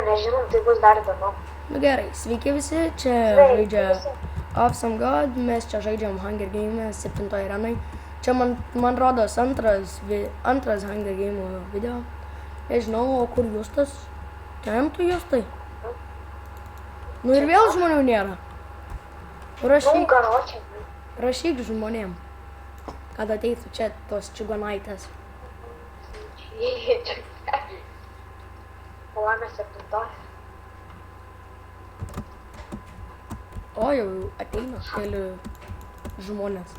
Nežinom, tai bus dar įdomu. Nu gerai, sveiki visi, čia žaidžia Awesome God, mes čia žaidžiam Hunger Game 7 arenai. Čia man rodos antras Hunger Game video. Nežinau, o kur Justas? Ten tu Justai? Nu ir vėl žmonių nėra. Rašyk žmonėm, kad ateitų čia tos čigonaitės. Palame 7. O jau ateina keli žmonės.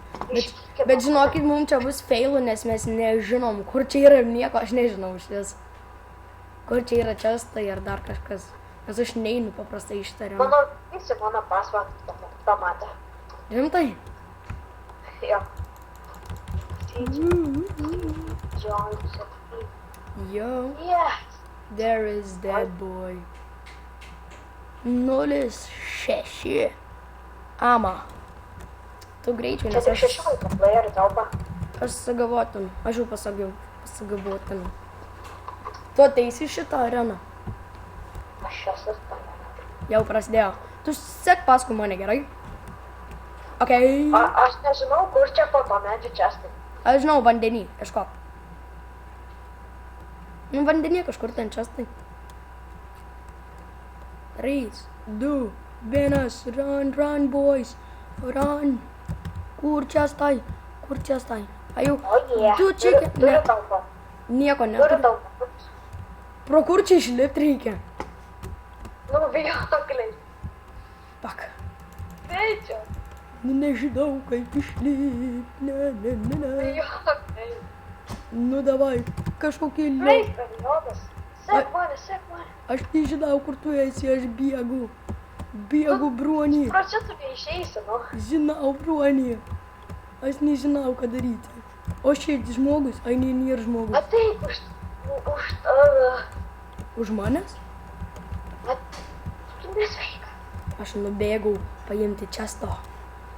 Bet žinokit, mums čia bus failų, nes mes nežinom, kur čia yra nieko, aš nežinau šis. Kur čia yra čestai ar dar kažkas. Nes aš neinu paprastai ištariam. Mano pasvardą pamatė. Rimtai? Jo. Yo, Yes. there is that boy. 0-6. Ama. Tu greičiau, Čia nes tik aš 16 playerių telpa. pasigavotin. Aš jau pasigavotin. Tu ateisi šitą areną. Aš esu stalė. Jau prasidėjo. Tu sek paskui mane, gerai? Okei. Aš nežinau, kur čia po to medžių čestai. Aš žinau, vandenį, ieškok. Nu, vandenį kažkur ten čestai. 3, 2, 1, run, boys. Run. Kur čestai? Kur čestai? Aju. O jie. Du chicken. Turiu Ne, telpą. nieko Turiu neturi. telpą. Pro kur čia išlipti reikia? Nu, bijokliai. Pak. Tai čia. Nu, nežinau, kaip išlipti. Ne. Bijokliai. Nu, davai. Kažkokį Taip, periodas. Sek mane. Aš nežinau, kur tu esi, aš bėgu. Bėgu, broni. Pro čia tu neišeisi, nu. Žinau, broni. Aš nežinau, ką daryti. O šiaip žmogus, ai nėra žmogus. Ateik už tave. Už manęs? Tu nesveika. Aš nubėgau paimti često.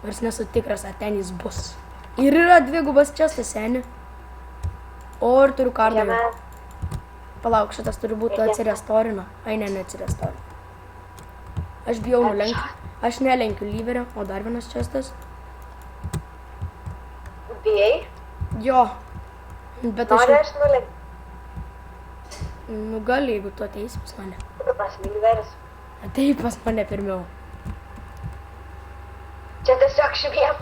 Nors nesu tikras, ar ten jis bus. Ir yra dvigubas čestas, seni. O, ir turiu kardą. Jame. Palauk, šitas turi būti atsirestorina. Ai, ne, neatsirestorina. Aš bijau nulenkti. Aš nelenkiu lyverio, o dar vienas čestas. Bijai? Jo. Bet aš... Nori aš nulenkti. Nu, gali, jeigu tu ateisi pas mane. Tu pasmilveris. Ateik pas mane pirmiau. Čia tiesiog šviesa.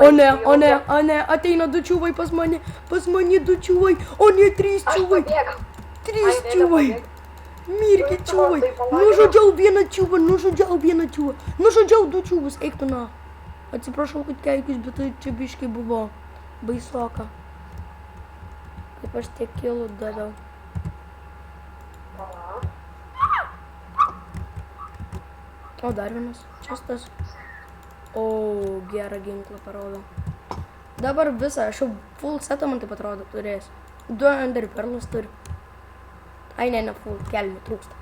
O ne, ateina 2 čiūvai pas mane. Pas mane 2 čiūvai, o ne 3 Aš čiūvai. pabėgau. 3 čiūvai. Mirki čiūvai. Nužudžiau vieną čiūvą, nužudžiau 2 čiūvus. Eik tu na. Atsiprašau, kad keikis, bet tai čia biškai buvo baisoka. Kaip aš tiek kilų daviau. O, dar vienas čestas. O, gerą ginklą parodo. Dabar visą, aš jau full setą man taip atrodo turės. 2 ender perlus turi. Ai, ne, full, kelnių trūksta.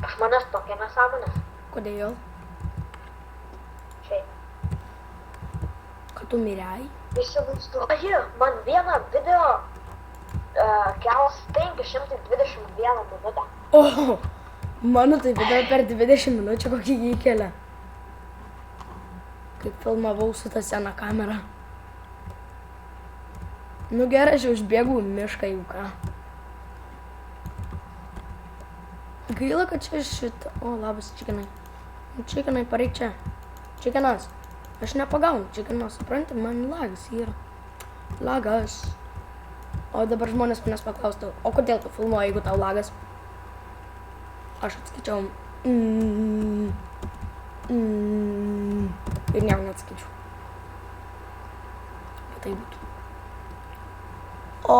Aš manęs tokia nesąmonės. Kodėl? Šiaip. Kad tu mirei? Įsivaizduoju, man vieną video kels 521 minutę. O, mano tai video per 20 minučių kokį įkelia. Kaip filmavau su ta sena kamera. Nu gerai, aš jau užbėgau į mišką jau ką. Gaila, kad čia šitą... O, labas, čikinai. Čikinai, pareik čia. Čikinas. Aš nepagaunu čikinas, supranti, man lagas yra. Lagas. O dabar žmonės manęs paklaustų, o kodėl tu filmuoji, jeigu tau lagas? Aš atskaičiau. Ir nieko neatskaičiau. Bet tai būtų. O,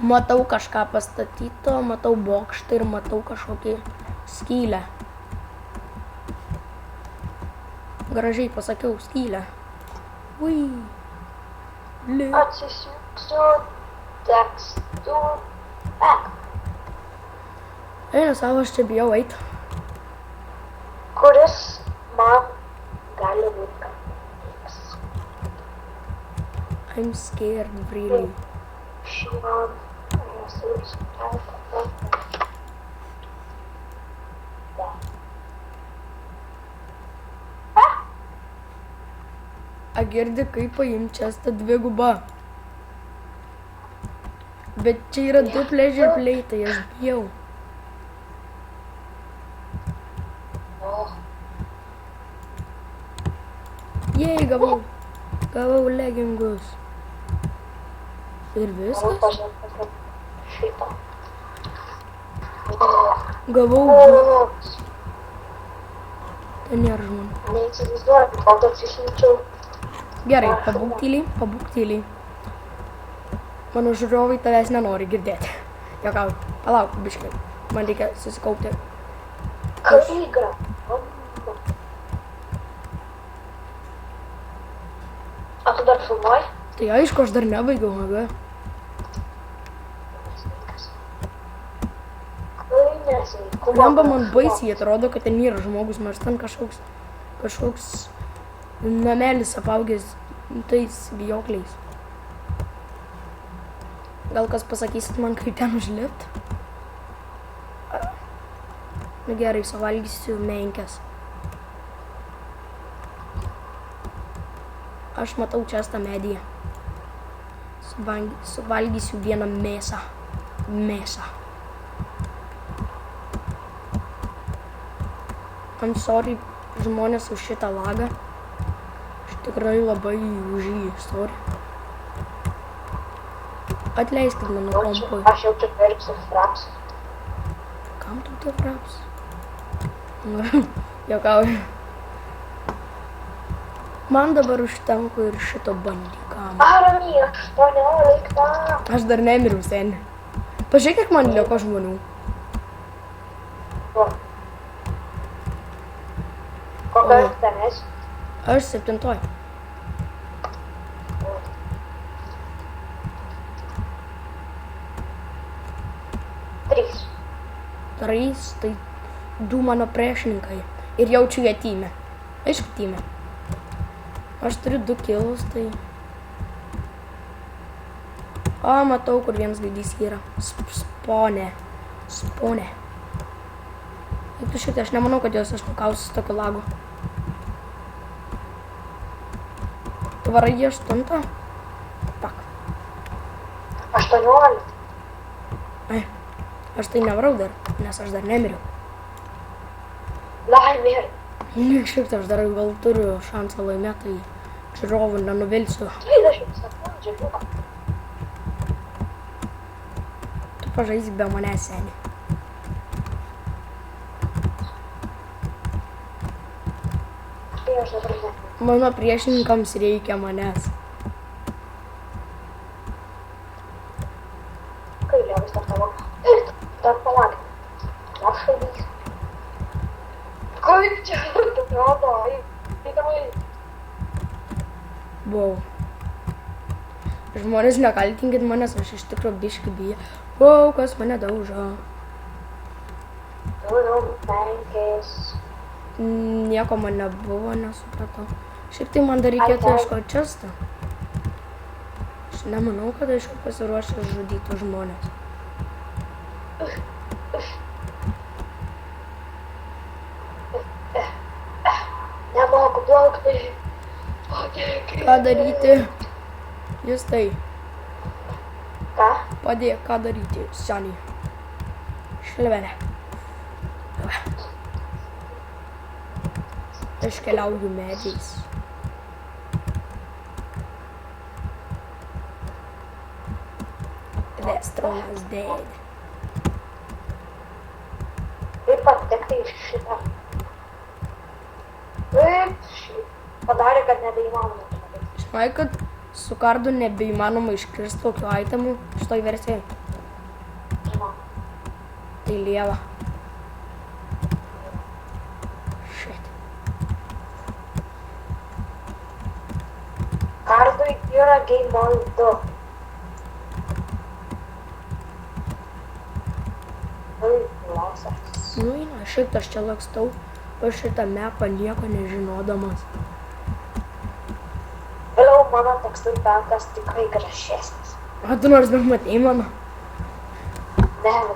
matau kažką pastatyto, matau bokštą ir matau kažkokį skylę. Gražiai pasakiau, skylę. Ui. Atsisiųksiu tekstų. Eina savo, aš čia bijau eit. Kuris man gali būti kandidatas. I'm scared, really. Šiman Resursi. A girdi, kaip paimti čestą dvigubą. Bet čia yra du pleasure play, tai aš bijau. Jei, gavau legingus. Ir viskas. Gavau. Ten nėra žmonių. Neįsivaizduoju, kol toks išimčiau. Gerai, pabūk tyliai. Mano žiūrovai tavęs nenori girdėti. Jokau, palauk, biškai. Man reikia susikaupti. Kaligra. A tu dar filmuoji? Tai aišku, aš dar nebaigiau, aga. Lemba man baisiai atrodo, kad ten yra žmogus, nors ten kažkoks namelis apaugęs tais vijokliais. Gal kas pasakysit man, kaip ten užlipt? Na gerai, suvalgysiu menkes. Aš matau čestą medyje. Suvalgysiu vieną mėsą. I'm sorry, žmonės už šitą lagą. Aš tikrai labai už jį sorry. Atleiskit mano kompui. Aš jau čia perksiu fraps. Kam tu tie fraps? Jokauju. Man dabar užtenka ir šito bandykam. Ramiai, 18. Aš dar nemiriau seni. Pažiūrėk, kiek man liko žmonių. Kokios ten esi? Aš 7. Trys, tai 2 mano priešininkai. Ir jaučiu jie tyme. Aišku tyme. Aš turiu 2 kilus, tai... matau, kur vienas gaidys yra. Spone. Eik tu šitai, aš nemanau, kad jos aš nukausiu su tokiu lagu. Tu varai į 8? Pak. 18. Ai, aš tai nevarau dar, nes aš dar nemiriau. Laimė. Šiaip aš dar gal turiu šansą laimėti, tai žiūrovų nenuvilsiu. 20 sekundžių liko. Tu pažaisk be manęs, seni. Tai aš dabar ne. Mano priešininkams reikia manęs. Kai liavis dar tavo. Dar palauk. Dar šalys. Kaip čia atrodo? Įtamai. Buvau. Žmonės nekaltinkit manęs, aš iš tikro biškį bijo. Wow, kas mane daužo. Turiu menkės. Nieko man nebuvo, nesupratau. Šiaip tai man dar reikėtų ieškoti čestą. Aš nemanau, kad aš jau pasiruošęs žudyti žmonės. Nemoku plaukti. Ką daryti? Justai, Ką? padėk, ką daryti, seniai. Šlevelė. Aš keliauju medžiais. Vestronas dead. Kaip patekti iš šitą? Kaip padarė, kad nebeįmanoma. Žinai, kad su kardu nebeįmanoma iškirsti tokių itemų šitoj versijai. Žinau. Tai lieva. Shit. Kardui yra Game Boy 2. Lausas. Nu, šiaip aš čia lakstau po šitą mapą nieko nežinodamas. Vėliau mano tekstų penkas tikrai gražesnis. A, tu nors nematei mano? Ne,